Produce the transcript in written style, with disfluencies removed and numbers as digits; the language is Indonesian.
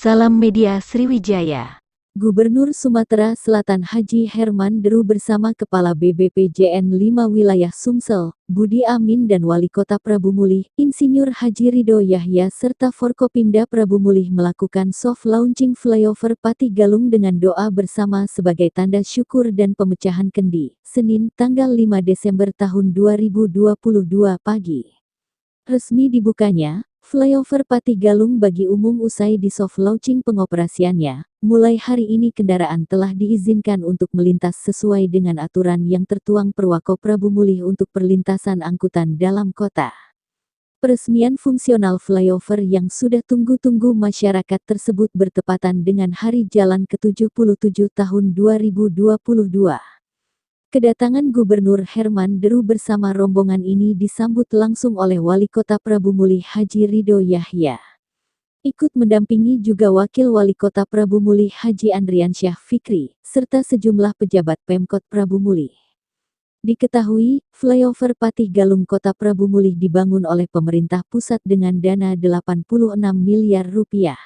Salam Media Sriwijaya. Gubernur Sumatera Selatan Haji Herman Deru bersama Kepala BBPJN 5 Wilayah Sumsel, Budi Amin dan Wali Kota Prabu Mulih, Insinyur Haji Ridho Yahya serta Forkopimda Prabu Mulih melakukan soft launching flyover Pati Galung dengan doa bersama sebagai tanda syukur dan pemecahan kendi, Senin, tanggal 5 Desember tahun 2022 pagi. Resmi dibukanya flyover Pati Galung bagi umum usai di soft launching pengoperasiannya. Mulai hari ini kendaraan telah diizinkan untuk melintas sesuai dengan aturan yang tertuang Perwako Prabu Mulih untuk perlintasan angkutan dalam kota. Peresmian fungsional flyover yang sudah tunggu-tunggu masyarakat tersebut bertepatan dengan Hari Jalan ke-77 tahun 2022. Kedatangan Gubernur Herman Deru bersama rombongan ini disambut langsung oleh Wali Kota Prabu Mulih Haji Ridho Yahya. Ikut mendampingi juga Wakil Wali Kota Prabu Mulih Haji Andriansyah Fikri, serta sejumlah pejabat Pemkot Prabu Mulih. Diketahui, flyover Pati Galung Kota Prabu Mulih dibangun oleh pemerintah pusat dengan dana Rp86 miliar.